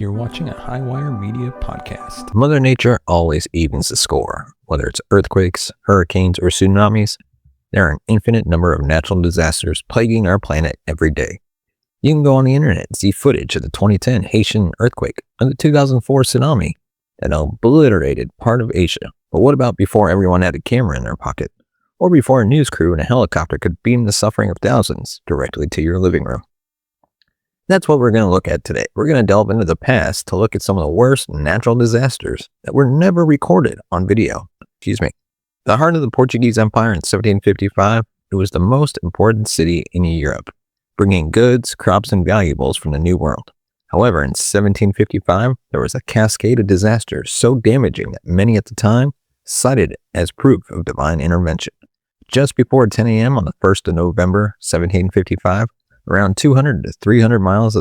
You're watching a Highwire Media podcast. Mother Nature always evens the score. Whether it's earthquakes, hurricanes, or tsunamis, there are an infinite number of natural disasters plaguing our planet every day. You can go on the internet and see footage of the 2010 Haitian earthquake and the 2004 tsunami that obliterated part of Asia. But what about before everyone had a camera in their pocket? Or before a news crew in a helicopter could beam the suffering of thousands directly to your living room? That's what we're going to look at today. We're going to delve into the past to look at some of the worst natural disasters that were never recorded on video. The heart of the Portuguese Empire in 1755, it was the most important city in Europe, bringing goods, crops, and valuables from the New World. However, in 1755, there was a cascade of disasters so damaging that many at the time cited it as proof of divine intervention. Just before 10 a.m. on the 1st of November, 1755, around 200 to 300 miles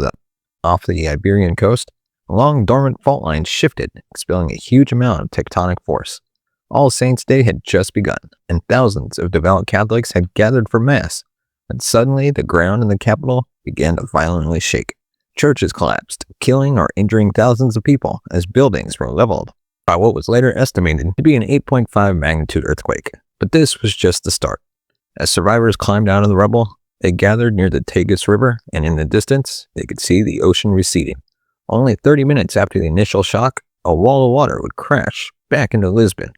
off the Iberian coast, a long dormant fault line shifted, expelling a huge amount of tectonic force. All Saints' Day had just begun, and thousands of devout Catholics had gathered for Mass, when suddenly the ground in the capital began to violently shake. Churches collapsed, killing or injuring thousands of people as buildings were leveled by what was later estimated to be an 8.5 magnitude earthquake. But this was just the start. As survivors climbed out of the rubble, they gathered near the Tagus River, and in the distance, they could see the ocean receding. Only 30 minutes after the initial shock, a wall of water would crash back into Lisbon.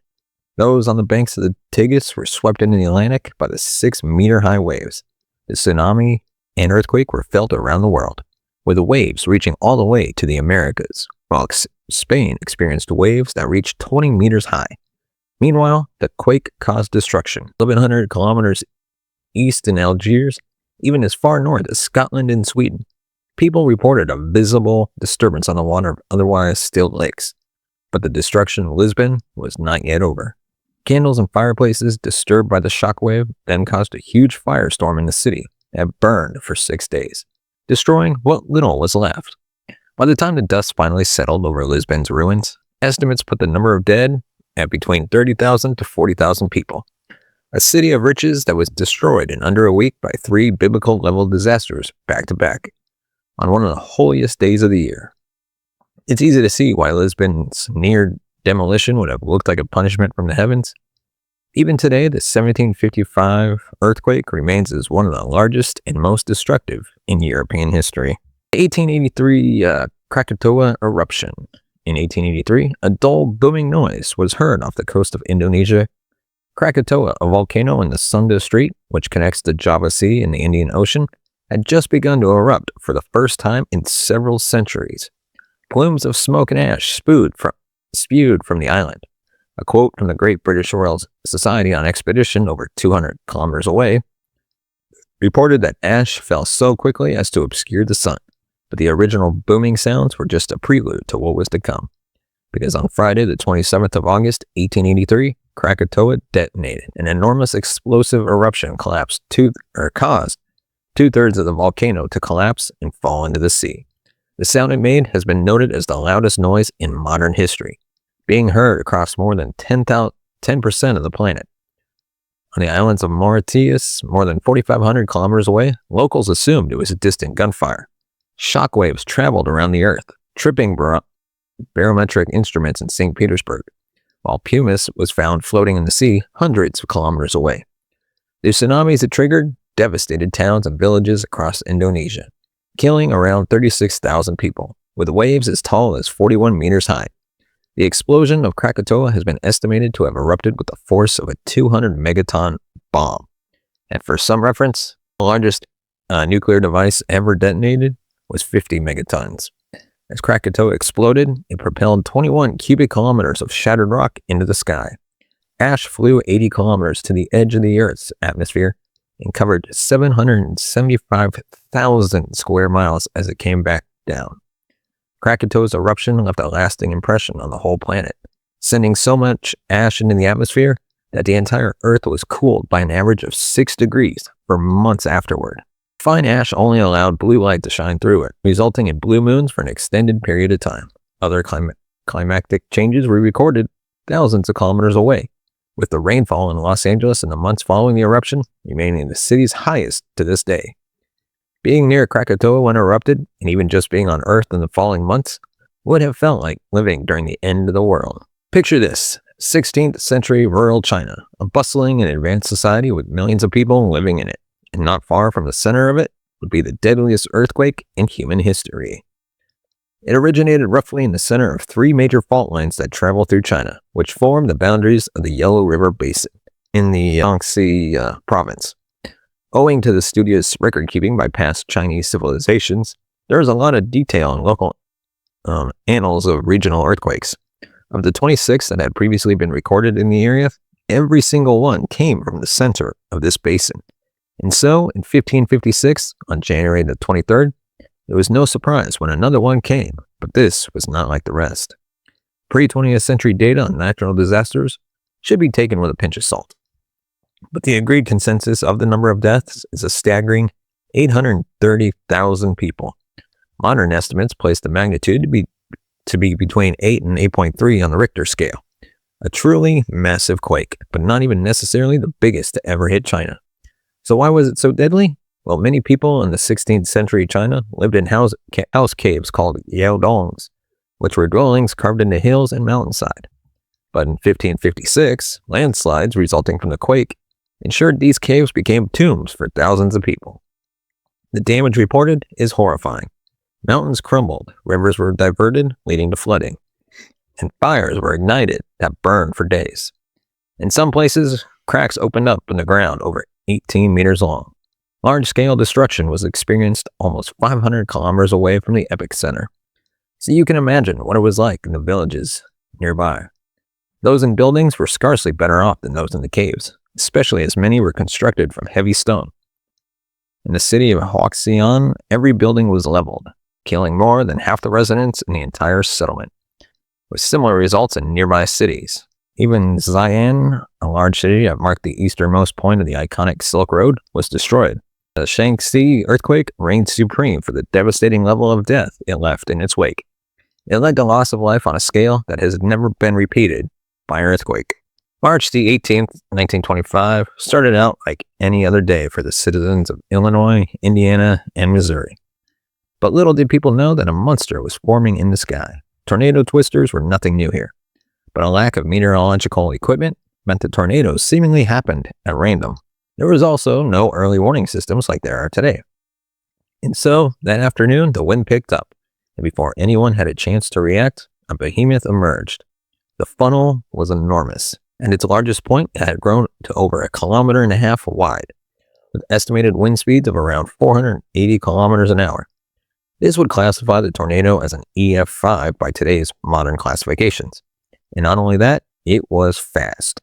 Those on the banks of the Tagus were swept into the Atlantic by the 6-meter-high waves. The tsunami and earthquake were felt around the world, with the waves reaching all the way to the Americas, while Spain experienced waves that reached 20 meters high. Meanwhile, the quake caused destruction. 1,100 kilometers east in Algiers, even as far north as Scotland and Sweden. People reported a visible disturbance on the water of otherwise still lakes. But the destruction of Lisbon was not yet over. Candles and fireplaces, disturbed by the shockwave, then caused a huge firestorm in the city that burned for 6 days, destroying what little was left. By the time the dust finally settled over Lisbon's ruins, estimates put the number of dead at between 30,000 to 40,000 people. A city of riches that was destroyed in under a week by 3 biblical-level disasters back to back, on one of the holiest days of the year. It's easy to see why Lisbon's near demolition would have looked like a punishment from the heavens. Even today, the 1755 earthquake remains as one of the largest and most destructive in European history. The 1883 Krakatoa eruption. In 1883, a dull booming noise was heard off the coast of Indonesia. Krakatoa, a volcano in the Sunda Strait, which connects the Java Sea and the Indian Ocean, had just begun to erupt for the first time in several centuries. Plumes of smoke and ash spewed from the island. A quote from the Great British Royal Society on expedition over 200 kilometers away reported that ash fell so quickly as to obscure the sun, but the original booming sounds were just a prelude to what was to come. Because on Friday, the 27th of August, 1883, Krakatoa detonated. An enormous explosive eruption caused 2/3 of the volcano to collapse and fall into the sea. The sound it made has been noted as the loudest noise in modern history, being heard across more than 10% of the planet. On the islands of Mauritius, more than 4,500 kilometers away, locals assumed it was a distant gunfire. Shockwaves traveled around the earth, tripping barometric instruments in St. Petersburg, while pumice was found floating in the sea hundreds of kilometers away. The tsunamis it triggered devastated towns and villages across Indonesia, killing around 36,000 people, with waves as tall as 41 meters high. The explosion of Krakatoa has been estimated to have erupted with the force of a 200 megaton bomb. And for some reference, the largest nuclear device ever detonated was 50 megatons. As Krakatoa exploded, it propelled 21 cubic kilometers of shattered rock into the sky. Ash flew 80 kilometers to the edge of the Earth's atmosphere and covered 775,000 square miles as it came back down. Krakatoa's eruption left a lasting impression on the whole planet, sending so much ash into the atmosphere that the entire Earth was cooled by an average of 6 degrees for months afterward. Fine ash only allowed blue light to shine through it, resulting in blue moons for an extended period of time. Other climatic changes were recorded thousands of kilometers away, with the rainfall in Los Angeles in the months following the eruption remaining the city's highest to this day. Being near Krakatoa when it erupted, and even just being on Earth in the following months, would have felt like living during the end of the world. Picture this, 16th century rural China, a bustling and advanced society with millions of people living in it, and not far from the center of it would be the deadliest earthquake in human history. It originated roughly in the center of three major fault lines that travel through China, which form the boundaries of the Yellow River Basin in the Jiangxi province. Owing to the studious record-keeping by past Chinese civilizations, there is a lot of detail in local annals of regional earthquakes. Of the 26 that had previously been recorded in the area, every single one came from the center of this basin. And so, in 1556, on January the 23rd, it was no surprise when another one came, but this was not like the rest. Pre-20th century data on natural disasters should be taken with a pinch of salt. But the agreed consensus of the number of deaths is a staggering 830,000 people. Modern estimates place the magnitude to be between 8 and 8.3 on the Richter scale. A truly massive quake, but not even necessarily the biggest to ever hit China. So why was it so deadly? Well, many people in the 16th century China lived in house caves called yaodongs, which were dwellings carved into hills and mountainside. But in 1556, landslides resulting from the quake ensured these caves became tombs for thousands of people. The damage reported is horrifying. Mountains crumbled, rivers were diverted, leading to flooding, and fires were ignited that burned for days. In some places, cracks opened up in the ground over 18 meters long. Large-scale destruction was experienced almost 500 kilometers away from the epicenter. So you can imagine what it was like in the villages nearby. Those in buildings were scarcely better off than those in the caves, especially as many were constructed from heavy stone. In the city of Huaxian, every building was leveled, killing more than half the residents in the entire settlement, with similar results in nearby cities. Even Xi'an, a large city that marked the easternmost point of the iconic Silk Road, was destroyed. The Shaanxi earthquake reigned supreme for the devastating level of death it left in its wake. It led to loss of life on a scale that has never been repeated by an earthquake. March the 18th, 1925, started out like any other day for the citizens of Illinois, Indiana, and Missouri. But little did people know that a monster was forming in the sky. Tornado twisters were nothing new here, but a lack of meteorological equipment meant that tornadoes seemingly happened at random. There was also no early warning systems like there are today. And so, that afternoon, the wind picked up, and before anyone had a chance to react, a behemoth emerged. The funnel was enormous, and its largest point had grown to over 1.5 kilometers wide, with estimated wind speeds of around 480 kilometers an hour. This would classify the tornado as an EF5 by today's modern classifications. And not only that, it was fast,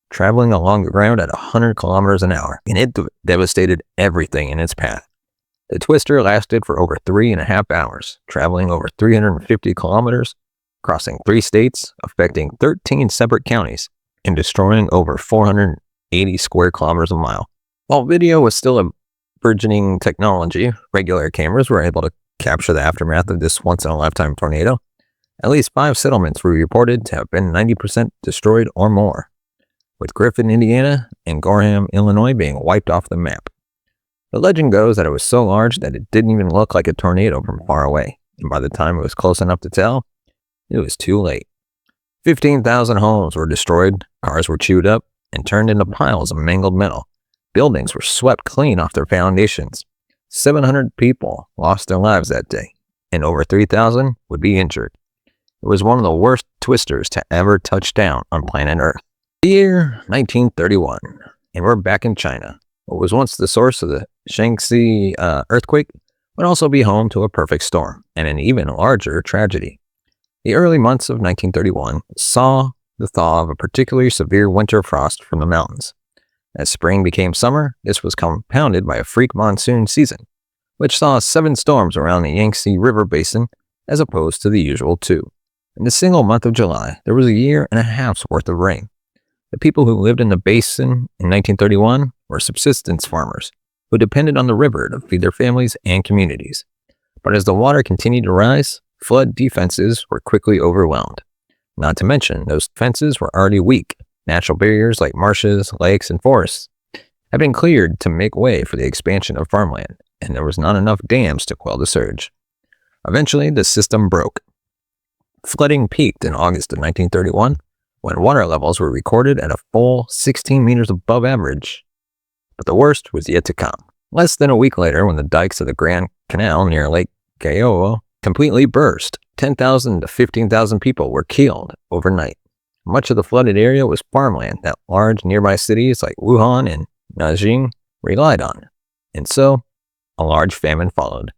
traveling along the ground at 100 kilometers an hour, and it devastated everything in its path. The twister lasted for over 3.5 hours, traveling over 350 kilometers, crossing 3 states, affecting 13 separate counties, and destroying over 480 square kilometers a mile. While video was still a burgeoning technology, regular cameras were able to capture the aftermath of this once-in-a-lifetime tornado. At least 5 settlements were reported to have been 90% destroyed or more, with Griffin, Indiana, and Gorham, Illinois being wiped off the map. The legend goes that it was so large that it didn't even look like a tornado from far away, and by the time it was close enough to tell, it was too late. 15,000 homes were destroyed, cars were chewed up, and turned into piles of mangled metal. Buildings were swept clean off their foundations. 700 people lost their lives that day, and over 3,000 would be injured. It was one of the worst twisters to ever touch down on planet Earth. The year 1931, and we're back in China. What was once the source of the Shaanxi earthquake would also be home to a perfect storm and an even larger tragedy. The early months of 1931 saw the thaw of a particularly severe winter frost from the mountains. As spring became summer, this was compounded by a freak monsoon season, which saw 7 storms around the Yangtze River Basin as opposed to the usual 2. In the single month of July, there was 1.5 years worth of rain. The people who lived in the basin in 1931 were subsistence farmers who depended on the river to feed their families and communities. But as the water continued to rise, flood defenses were quickly overwhelmed. Not to mention, those defenses were already weak. Natural barriers like marshes, lakes, and forests had been cleared to make way for the expansion of farmland, and there was not enough dams to quell the surge. Eventually, the system broke. Flooding peaked in August of 1931 when water levels were recorded at a full 16 meters above average. But the worst was yet to come. Less than a week later, when the dikes of the Grand Canal near Lake Krakatoa completely burst, 10,000 to 15,000 people were killed overnight. Much of the flooded area was farmland that large nearby cities like Wuhan and Nanjing relied on, and so a large famine followed.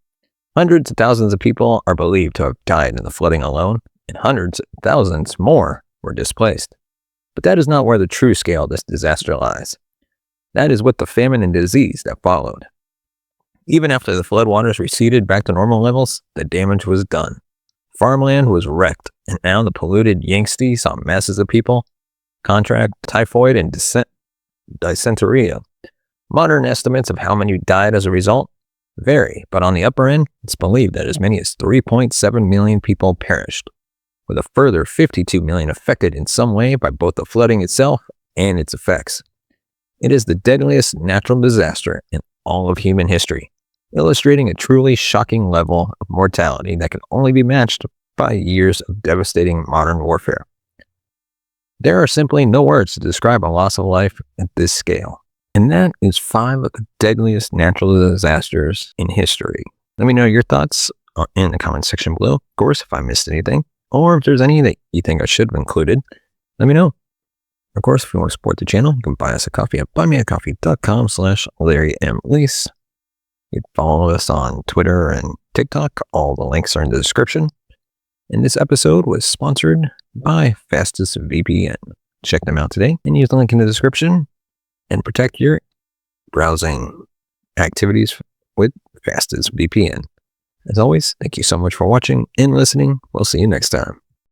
Hundreds of thousands of people are believed to have died in the flooding alone, and hundreds of thousands more were displaced. But that is not where the true scale of this disaster lies. That is with the famine and disease that followed. Even after the floodwaters receded back to normal levels, the damage was done. Farmland was wrecked, and now the polluted Yangtze saw masses of people contract typhoid and dysentery. Modern estimates of how many died as a result vary, but on the upper end, it's believed that as many as 3.7 million people perished, with a further 52 million affected in some way by both the flooding itself and its effects. It is the deadliest natural disaster in all of human history, illustrating a truly shocking level of mortality that can only be matched by years of devastating modern warfare. There are simply no words to describe a loss of life at this scale. And that is 5 of the deadliest natural disasters in history. Let me know your thoughts in the comment section below. Of course, if I missed anything, or if there's any that you think I should have included, let me know. Of course, if you want to support the channel, you can buy us a coffee at buymeacoffee.com/LarryMLease. You can follow us on Twitter and TikTok. All the links are in the description. And this episode was sponsored by Fastest VPN. Check them out today and use the link in the description and protect your browsing activities with Fastest VPN. As always, thank you so much for watching and listening. We'll see you next time.